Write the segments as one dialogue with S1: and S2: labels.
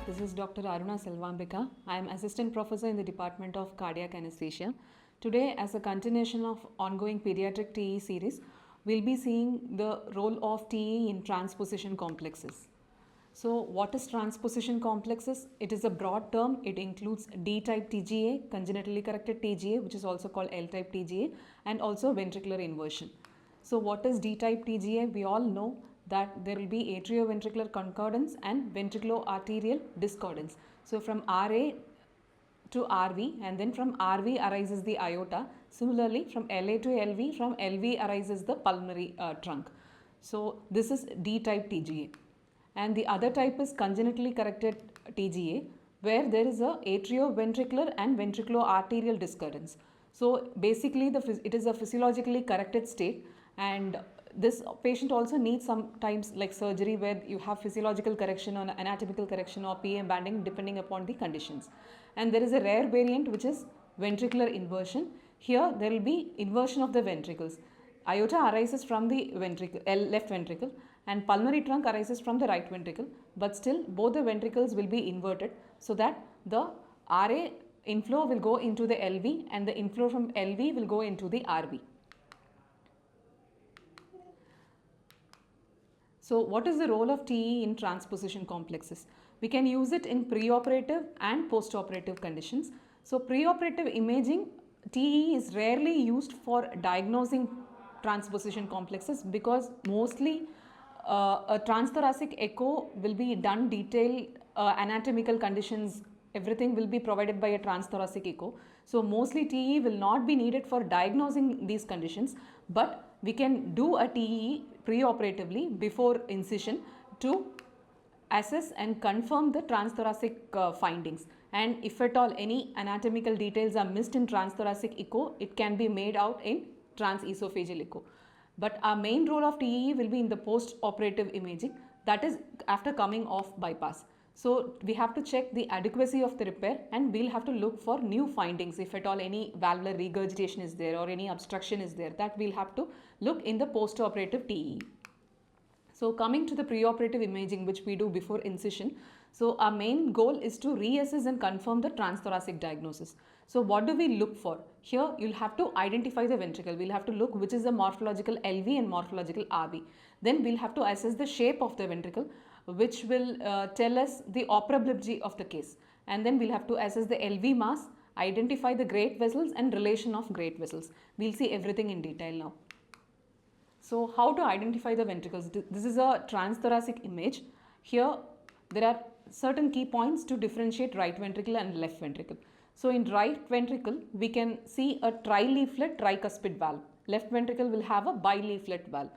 S1: this is Dr. Aruna Selvambika. I am Assistant Professor in the Department of Cardiac Anesthesia. Today, as a continuation of ongoing Pediatric TE series, we'll be seeing the role of TE in transposition complexes. So, what is transposition complexes? It is a broad term. It includes D-type TGA, congenitally corrected TGA, which is also called L-type TGA, and also ventricular inversion. So, what is D-type TGA? We all know that there will be atrioventricular concordance and ventriculo-arterial discordance. So, from RA to RV, and then from RV arises the aorta. Similarly, from LA to LV, from LV arises the pulmonary trunk. So, this is D-type TGA. And the other type is congenitally corrected TGA, where there is a atrioventricular and ventriculo-arterial discordance. So, basically it is a physiologically corrected state, and this patient also needs sometimes like surgery where you have physiological correction or anatomical correction or PA banding depending upon the conditions. And there is a rare variant which is ventricular inversion. Here there will be inversion of the ventricles. Aorta arises from the left ventricle and pulmonary trunk arises from the right ventricle, but still both the ventricles will be inverted so that the RA inflow will go into the LV and the inflow from LV will go into the RV. So, what is the role of TE in transposition complexes? We can use it in preoperative and postoperative conditions. So, preoperative imaging, TE is rarely used for diagnosing transposition complexes because mostly a transthoracic echo will be done detailed anatomical conditions, everything will be provided by a transthoracic echo. So, mostly TE will not be needed for diagnosing these conditions, but we can do a TE preoperatively before incision to assess and confirm the transthoracic findings. And if at all any anatomical details are missed in transthoracic echo, it can be made out in transesophageal echo. But our main role of TE will be in the post-operative imaging, that is after coming off bypass. So, we have to check the adequacy of the repair and we'll have to look for new findings if at all any valvular regurgitation is there or any obstruction is there, that we'll have to look in the post-operative TE. So, coming to the preoperative imaging which we do before incision. So, our main goal is to reassess and confirm the transthoracic diagnosis. So, what do we look for? Here, you'll have to identify the ventricle. We'll have to look which is the morphological LV and morphological RV. Then we'll have to assess the shape of the ventricle, which will tell us the operability of the case. And then we'll have to assess the LV mass, identify the great vessels and relation of great vessels. We'll see everything in detail now. So, how to identify the ventricles? This is a transthoracic image. Here, there are certain key points to differentiate right ventricle and left ventricle. So, in right ventricle, we can see a trileaflet tricuspid valve. Left ventricle will have a bileaflet valve.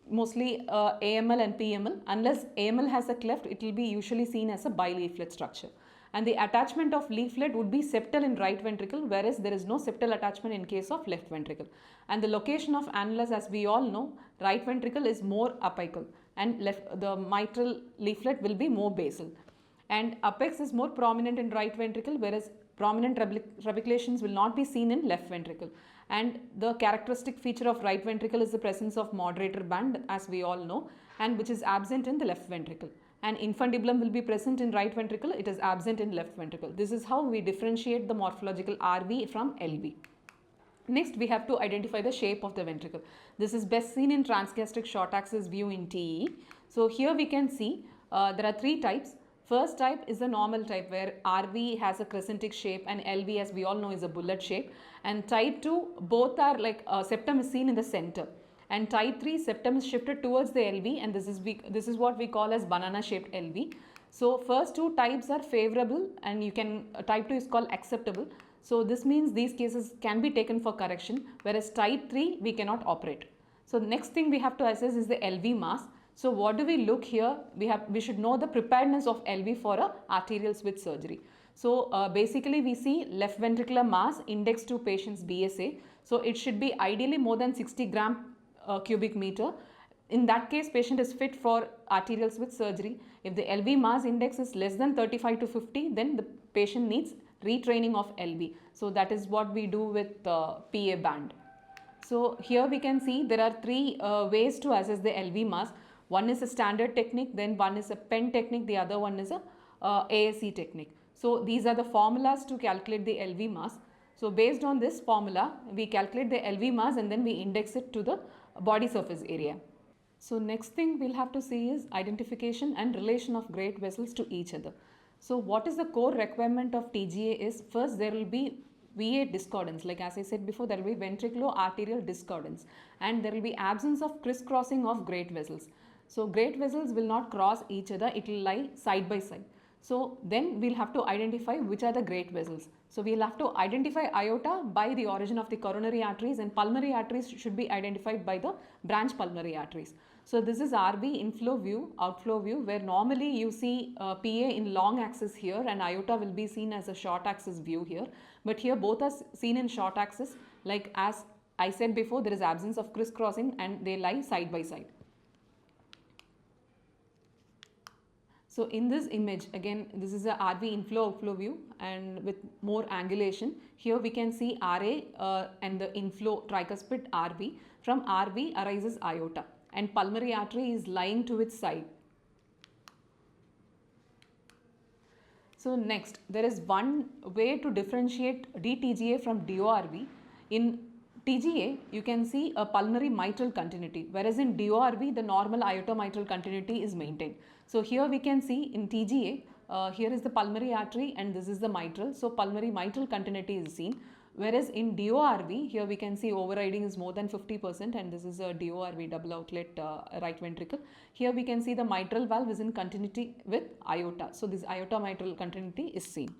S1: Mostly AML and PML. Unless AML has a cleft, it will be usually seen as a bileaflet structure. And the attachment of leaflet would be septal in right ventricle, whereas there is no septal attachment in case of left ventricle. And the location of annulus, as we all know, right ventricle is more apical and the mitral leaflet will be more basal. And apex is more prominent in right ventricle, whereas prominent trabeculations will not be seen in left ventricle. And the characteristic feature of right ventricle is the presence of moderator band, as we all know, and which is absent in the left ventricle. And infundibulum will be present in right ventricle, it is absent in left ventricle. This is how we differentiate the morphological RV from LV. Next, we have to identify the shape of the ventricle. This is best seen in transgastric short axis view in TE. So, here we can see there are three types. First type is the normal type where RV has a crescentic shape and LV, as we all know, is a bullet shape. And type 2, both are like septum is seen in the center. And type 3, septum is shifted towards the LV, and this is what we call as banana shaped LV. So, first two types are favorable and you can type 2 is called acceptable. So, this means these cases can be taken for correction, whereas type 3 we cannot operate. So, next thing we have to assess is the LV mass. So, what do we look here? We should know the preparedness of LV for a arterial switch surgery. So, basically we see left ventricular mass index to patient's BSA. So, it should be ideally more than 60 gram cubic meter. In that case, patient is fit for arterial switch surgery. If the LV mass index is less than 35 to 50, then the patient needs retraining of LV. So, that is what we do with PA band. So, here we can see there are three ways to assess the LV mass. One is a standard technique, then one is a pen technique, the other one is a ASE technique. So these are the formulas to calculate the LV mass. So based on this formula, we calculate the LV mass and then we index it to the body surface area. So next thing we'll have to see is identification and relation of great vessels to each other. So what is the core requirement of TGA is, first there will be VA discordance, like as I said before, there will be ventricular-arterial discordance, and there will be absence of crisscrossing of great vessels. So great vessels will not cross each other, it will lie side by side. So then we'll have to identify which are the great vessels. So we'll have to identify aorta by the origin of the coronary arteries, and pulmonary arteries should be identified by the branch pulmonary arteries. So this is RV inflow view, outflow view, where normally you see PA in long axis here and aorta will be seen as a short axis view here. But here both are seen in short axis, like as I said before, there is absence of crisscrossing and they lie side by side. So in this image, again, this is a RV inflow outflow view and with more angulation. Here we can see RA and the inflow tricuspid RV. From RV arises aorta and pulmonary artery is lying to its side. So next, there is one way to differentiate DTGA from DORV. In TGA, you can see a pulmonary mitral continuity, whereas in DORV, the normal aortomitral continuity is maintained. So here we can see in TGA, here is the pulmonary artery and this is the mitral. So pulmonary mitral continuity is seen. Whereas in DORV, here we can see overriding is more than 50% and this is a DORV, double outlet right ventricle. Here we can see the mitral valve is in continuity with aorta. So this aorta mitral continuity is seen.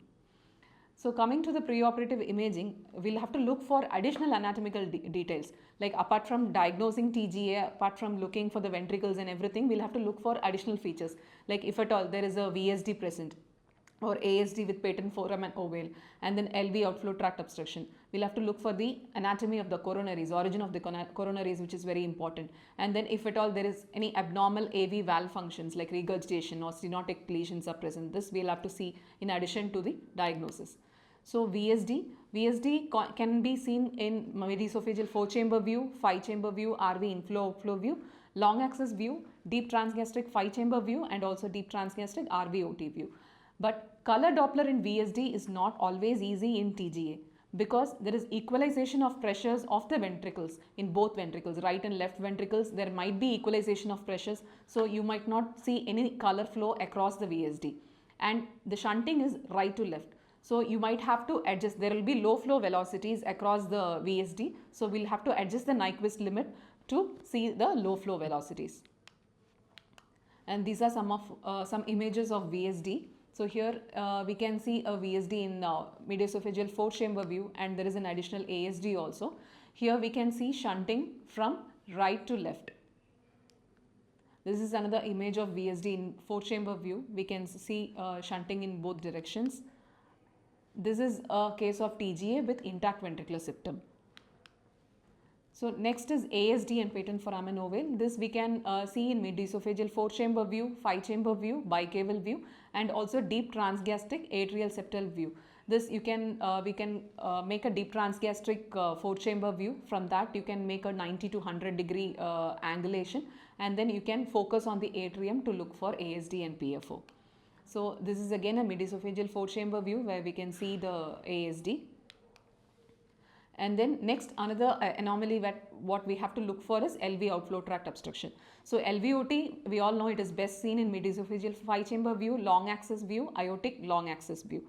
S1: So coming to the preoperative imaging, we'll have to look for additional anatomical details. Like apart from diagnosing TGA, apart from looking for the ventricles and everything, we'll have to look for additional features. Like if at all there is a VSD present, or ASD with patent foramen and ovale, and then LV outflow tract obstruction. We'll have to look for the anatomy of the coronaries, origin of the coronaries, which is very important. And then if at all there is any abnormal AV valve functions like regurgitation or stenotic lesions are present, this we'll have to see in addition to the diagnosis. So VSD can be seen in mid-esophageal 4-chamber view, 5-chamber view, RV inflow outflow view, long axis view, deep transgastric 5-chamber view, and also deep transgastric RV-OT view. But color Doppler in VSD is not always easy in TGA because there is equalization of pressures of the ventricles in both ventricles, right and left ventricles. There might be equalization of pressures, so you might not see any color flow across the VSD. And the shunting is right to left. So you might have to adjust, there will be low flow velocities across the VSD. So we'll have to adjust the Nyquist limit to see the low flow velocities. And these are some images of VSD. So here we can see a VSD in mid-esophageal 4-chamber view, and there is an additional ASD also. Here we can see shunting from right to left. This is another image of VSD in 4-chamber view. We can see shunting in both directions. This is a case of TGA with intact ventricular septum. So next is ASD and patent foramen ovale. This we can see in mid-esophageal 4-chamber view, 5-chamber view, bicaval view, and also deep transgastric atrial septal view. This you can we can make a deep transgastric 4-chamber view. From that you can make a 90 to 100 degree angulation, and then you can focus on the atrium to look for ASD and PFO. So this is again a mid-esophageal 4-chamber view where we can see the ASD. And then next another anomaly that what we have to look for is LV outflow tract obstruction. So LVOT, we all know it is best seen in mid-esophageal 5-chamber view, long axis view, aortic long axis view.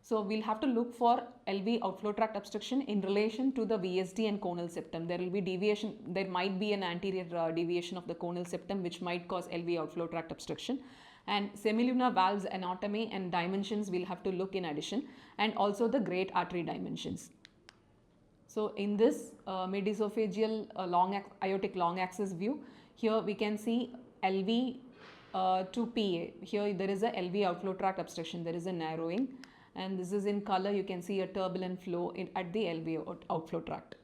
S1: So we'll have to look for LV outflow tract obstruction in relation to the VSD and conal septum. There will be deviation, there might be an anterior deviation of the conal septum which might cause LV outflow tract obstruction. And semilunar valves anatomy and dimensions we'll have to look in addition, and also the great artery dimensions. So in this mid-esophageal aortic long axis view, here we can see LV to PA. Here there is a LV outflow tract obstruction, there is a narrowing, and this is in color. You can see a turbulent flow at the LV outflow tract.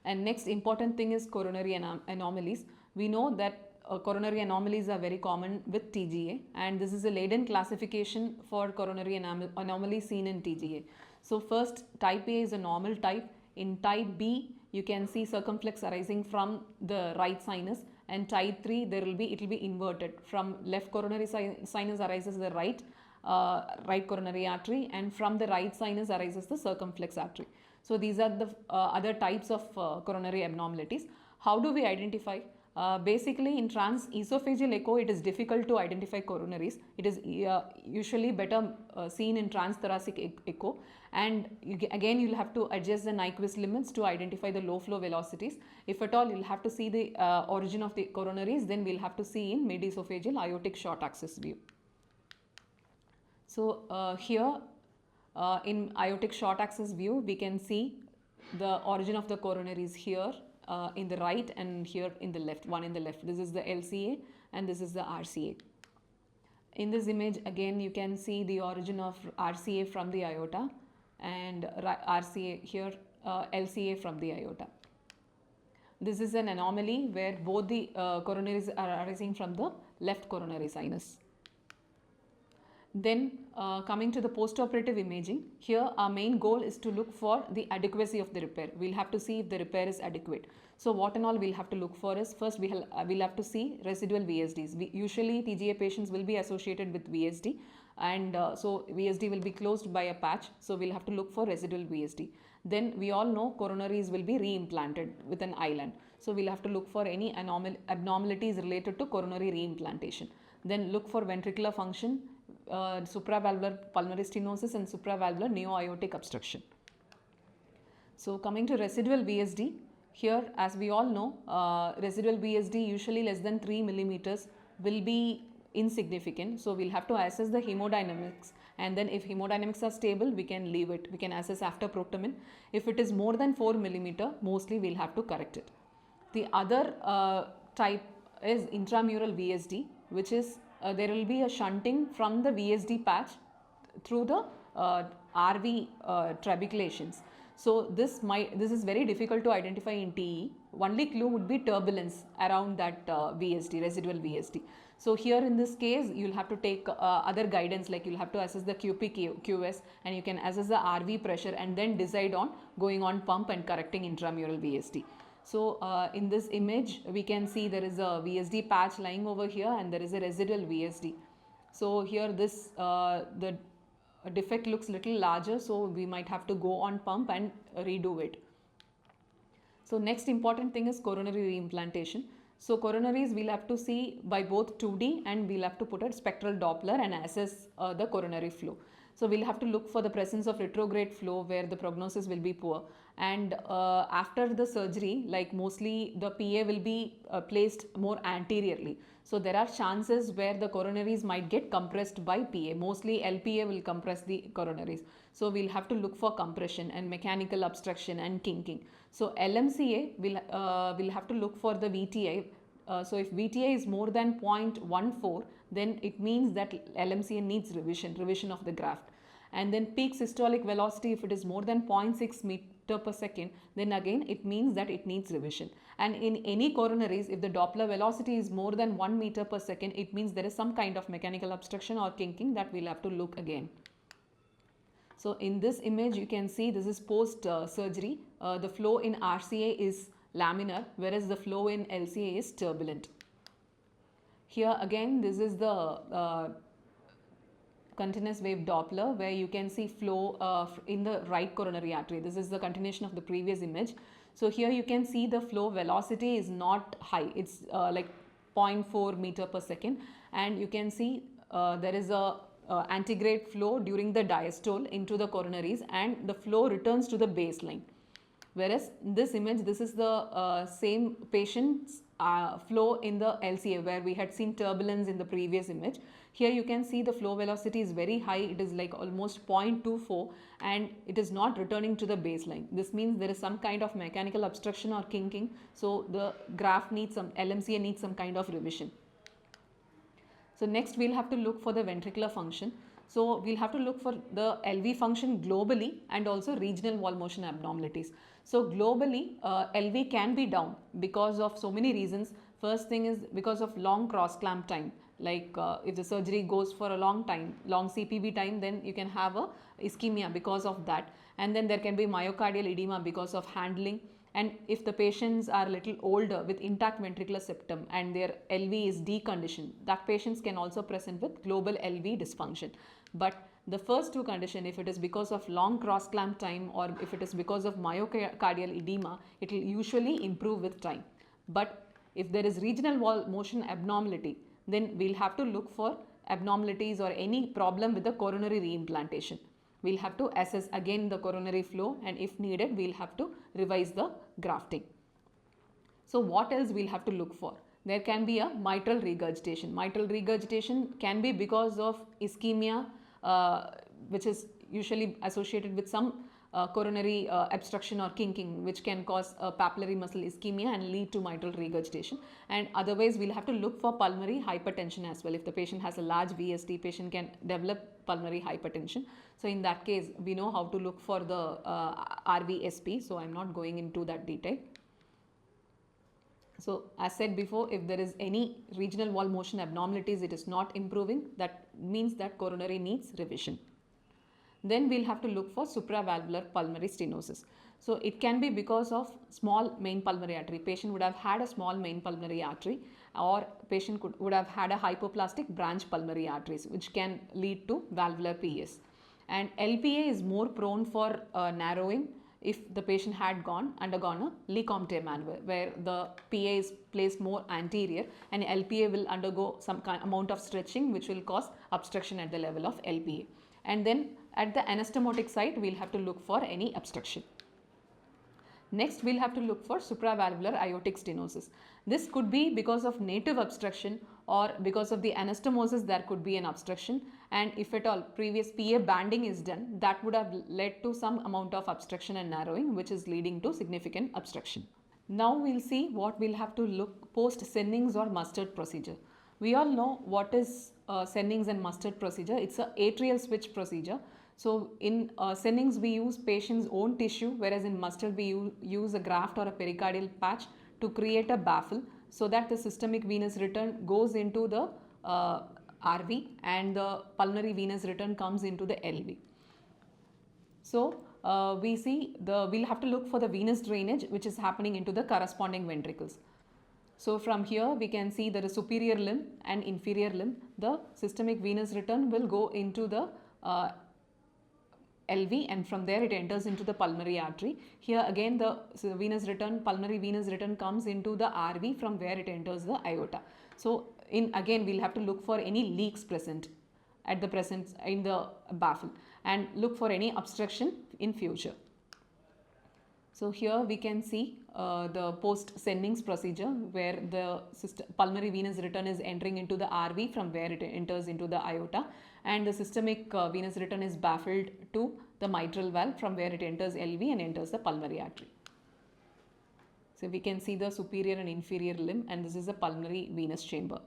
S1: And next important thing is coronary anomalies. We know that coronary anomalies are very common with TGA, and this is a Leiden classification for coronary anomalies seen in TGA. So first, type A is a normal type. In type B, you can see circumflex arising from the right sinus, and type 3 it will be inverted. From left coronary sinus arises the right coronary artery, and from the right sinus arises the circumflex artery. So these are the other types of coronary abnormalities. How do we identify? Basically, in transesophageal echo, it is difficult to identify coronaries. It is usually better seen in transthoracic echo, and again you will have to adjust the Nyquist limits to identify the low flow velocities. If at all you will have to see the origin of the coronaries, then we will have to see in mid-esophageal aortic short axis view. So here in aortic short axis view, we can see the origin of the coronaries here in the right and here in the left, one in the left. This is the LCA and this is the RCA. In this image again you can see the origin of RCA from the aorta and RCA here, LCA from the aorta. This is an anomaly where both the coronaries are arising from the left coronary sinus. Then coming to the postoperative imaging, here our main goal is to look for the adequacy of the repair. We'll have to see if the repair is adequate. So what and all we'll have to look for is, first we'll have to see residual VSDs. Usually TGA patients will be associated with VSD, and so VSD will be closed by a patch, so we'll have to look for residual VSD. Then we all know coronaries will be reimplanted with an island, so we'll have to look for any abnormalities related to coronary reimplantation. Then look for ventricular function, supravalvular pulmonary stenosis and supravalvular neo-aortic obstruction. So coming to residual VSD, here as we all know, residual VSD usually less than 3 millimeters will be insignificant. So we'll have to assess the hemodynamics, and then if hemodynamics are stable, we can leave it. We can assess after protomin. If it is more than 4 millimeter, mostly we'll have to correct it. The other type is intramural VSD, which is there will be a shunting from the VSD patch through the RV trabeculations. So this is very difficult to identify in TE. Only clue would be turbulence around that VSD, residual VSD. So here in this case, you'll have to take other guidance, like you'll have to assess the QP, QS, and you can assess the RV pressure and then decide on going on pump and correcting intramural VSD. So in this image, we can see there is a VSD patch lying over here and there is a residual VSD. So here this the defect looks little larger, so we might have to go on pump and redo it. So next important thing is coronary reimplantation. So coronaries we'll have to see by both 2D, and we'll have to put a spectral Doppler and assess the coronary flow. So we'll have to look for the presence of retrograde flow where the prognosis will be poor. And after the surgery, like mostly the PA will be placed more anteriorly. So there are chances where the coronaries might get compressed by PA. Mostly LPA will compress the coronaries. So we'll have to look for compression and mechanical obstruction and kinking. So LMCA will have to look for the VTI. So if VTI is more than 0.14, then it means that LMCA needs revision of the graft. And then peak systolic velocity, if it is more than 0.6 meter per second, then again it means that it needs revision. And in any coronaries, if the Doppler velocity is more than 1 meter per second, it means there is some kind of mechanical obstruction or kinking that we'll have to look again. So in this image, you can see this is post surgery. The flow in RCA is laminar, whereas the flow in LCA is turbulent. Here again, this is the continuous wave Doppler, where you can see flow in the right coronary artery. This is the continuation of the previous image. So here you can see the flow velocity is not high. It's like 0.4 meter per second, and you can see there is a antegrade flow during the diastole into the coronaries, and the flow returns to the baseline. Whereas in this image, this is the same patient's flow in the LCA, where we had seen turbulence in the previous image. Here you can see the flow velocity is very high. It is like almost 0.24, and it is not returning to the baseline. This means there is some kind of mechanical obstruction or kinking. So the graft needs some, LMCA needs some kind of revision. So next we'll have to look for the ventricular function. So we'll have to look for the LV function globally and also regional wall motion abnormalities. So globally, LV can be down because of so many reasons. First thing is because of long cross clamp time. Like if the surgery goes for a long time, long CPB time, then you can have a ischemia because of that. And then there can be myocardial edema because of handling. And if the patients are a little older with intact ventricular septum and their LV is deconditioned, that patients can also present with global LV dysfunction. But the first two conditions, if it is because of long cross clamp time or if it is because of myocardial edema, it will usually improve with time. But if there is regional wall motion abnormality, then we'll have to look for abnormalities or any problem with the coronary reimplantation. We'll have to assess again the coronary flow, and if needed, we'll have to revise the grafting. So what else we'll have to look for? There can be a mitral regurgitation. Mitral regurgitation can be because of ischemia, which is usually associated with some coronary obstruction or kinking, which can cause papillary muscle ischemia and lead to mitral regurgitation. And otherwise, we'll have to look for pulmonary hypertension as well. If the patient has a large VSD, patient can develop pulmonary hypertension. So in that case, we know how to look for the RVSP. So I'm not going into that detail. So as said before, if there is any regional wall motion abnormalities, it is not improving, that means that coronary needs revision. Then we'll have to look for supravalvular pulmonary stenosis. So it can be because of small main pulmonary artery. Patient would have had a small main pulmonary artery, or patient would have had a hypoplastic branch pulmonary arteries, which can lead to valvular PS. And LPA is more prone for narrowing if the patient had undergone a Lecomte maneuver, where the PA is placed more anterior and LPA will undergo some amount of stretching, which will cause obstruction at the level of LPA. And then at the anastomotic site, we'll have to look for any obstruction. Next, we'll have to look for supravalvular aortic stenosis. This could be because of native obstruction, or because of the anastomosis there could be an obstruction, and if at all previous PA banding is done, that would have led to some amount of obstruction and narrowing, which is leading to significant obstruction. Now we'll see what we'll have to look post Sennings or mustard procedure. We all know what is Sennings and mustard procedure. It's an atrial switch procedure. So in Sennings we use patient's own tissue, whereas in mustard we use a graft or a pericardial patch to create a baffle, so that the systemic venous return goes into the RV and the pulmonary venous return comes into the LV. So we'll have to look for the venous drainage which is happening into the corresponding ventricles. So from here we can see there is superior limb and inferior limb. The systemic venous return will go into the LV, and from there it enters into the pulmonary artery. Here again the pulmonary venous return comes into the RV, from where it enters the aorta. So again we'll have to look for any leaks present in the baffle and look for any obstruction in future. So here we can see the post-Sennings procedure, where the pulmonary venous return is entering into the RV, from where it enters into the aorta, and the systemic venous return is baffled to the mitral valve, from where it enters LV and enters the pulmonary artery. So we can see the superior and inferior limb, and this is a pulmonary venous chamber.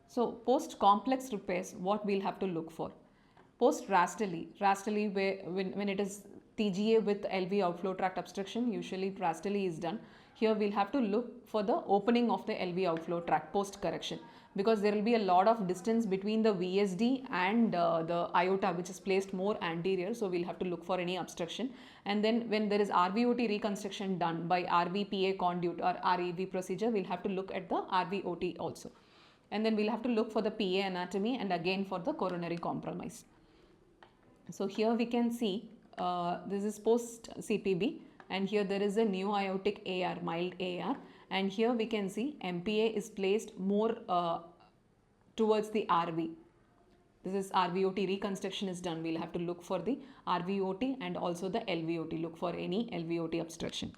S1: So post-complex repairs, what we'll have to look for? Post-rastally, when it is TGA with LV outflow tract obstruction, usually rastally is done. Here we'll have to look for the opening of the LV outflow tract post-correction, because there will be a lot of distance between the VSD and the aorta, which is placed more anterior. So we'll have to look for any obstruction. And then when there is RVOT reconstruction done by RVPA conduit or REV procedure, we'll have to look at the RVOT also. And then we'll have to look for the PA anatomy and again for the coronary compromise. So here we can see this is post CPB, and here there is a new aortic AR, mild AR, and here we can see MPA is placed more towards the RV. This is RVOT reconstruction is done. We'll have to look for the RVOT and also the LVOT, look for any LVOT obstruction.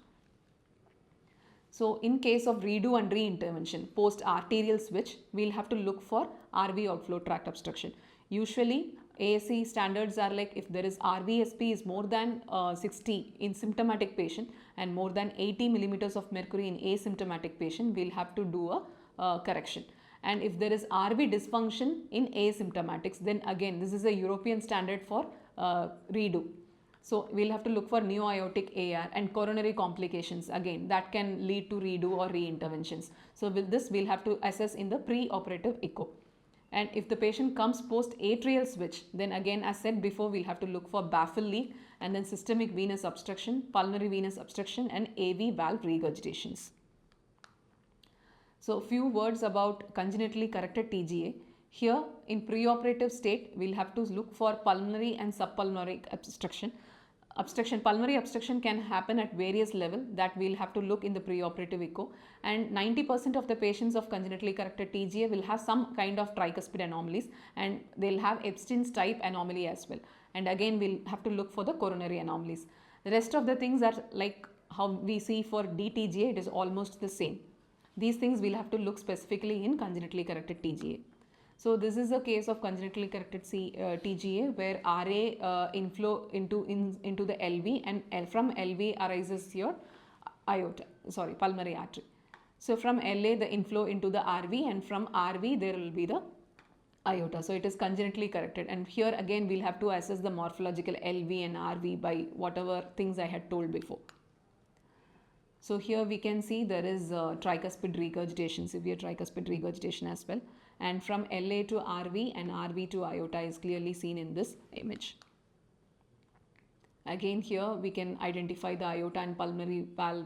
S1: So in case of redo and re-intervention post arterial switch, we'll have to look for RV outflow tract obstruction. Usually ASC standards are like, if there is RVSP is more than 60 in symptomatic patient and more than 80 millimeters of mercury in asymptomatic patient, we'll have to do a correction. And if there is RV dysfunction in asymptomatics, then again this is a European standard for redo. So we'll have to look for neo aortic AR and coronary complications, again that can lead to redo or re-interventions. So with this we'll have to assess in the pre-operative echo. And if the patient comes post atrial switch, then again as said before, we'll have to look for baffle leak and then systemic venous obstruction, pulmonary venous obstruction, and AV valve regurgitations. So few words about congenitally corrected TGA. Here in preoperative state, we'll have to look for pulmonary and subpulmonary obstruction. Pulmonary obstruction can happen at various levels that we'll have to look in the preoperative echo, and 90% of the patients of congenitally corrected TGA will have some kind of tricuspid anomalies, and they'll have Epstein's type anomaly as well. And again, we'll have to look for the coronary anomalies. The rest of the things are like how we see for DTGA, it is almost the same. These things we'll have to look specifically in congenitally corrected TGA. So this is a case of congenitally corrected TGA where RA inflow into the LV, and from LV arises your pulmonary artery. So from LA the inflow into the RV, and from RV there will be the aorta. So it is congenitally corrected, and here again we'll have to assess the morphological LV and RV by whatever things I had told before. So here we can see there is tricuspid regurgitation, severe tricuspid regurgitation as well. And from LA to RV and RV to aorta is clearly seen in this image. Again, here we can identify the aorta and pulmonary valve,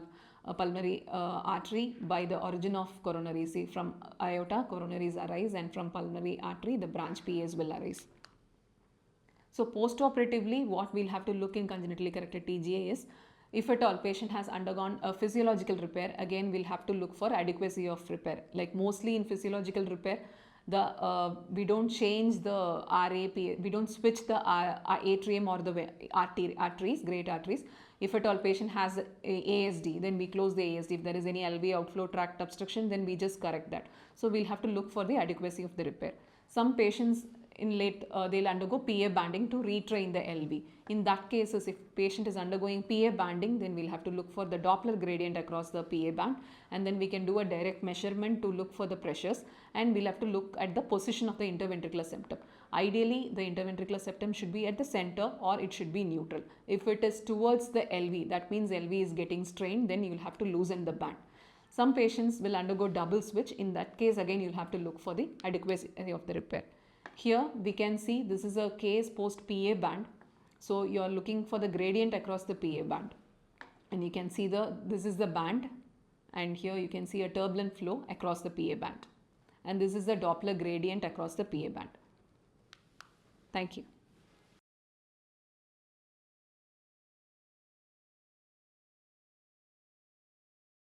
S1: pulmonary artery by the origin of coronary. See, from aorta coronaries arise, and from pulmonary artery the branch PAs will arise. So post-operatively, what we'll have to look in congenitally corrected TGA is, if at all patient has undergone a physiological repair, again we'll have to look for adequacy of repair. Like mostly in physiological repair, we don't change the RAP, we don't switch the atrium or the arteries, great arteries. If at all patient has ASD, then we close the ASD. If there is any LV outflow tract obstruction, then we just correct that. So we'll have to look for the adequacy of the repair. Some patients in late, they'll undergo PA banding to retrain the LV. In that case, if patient is undergoing PA banding, then we'll have to look for the Doppler gradient across the PA band, and then we can do a direct measurement to look for the pressures, and we'll have to look at the position of the interventricular septum. Ideally, the interventricular septum should be at the center, or it should be neutral. If it is towards the LV, that means LV is getting strained, then you will have to loosen the band. Some patients will undergo double switch. In that case, again, you'll have to look for the adequacy of the repair. Here we can see this is a case post PA band. So you are looking for the gradient across the PA band, and you can see this is the band, and here you can see a turbulent flow across the PA band, and this is the Doppler gradient across the PA band. Thank you.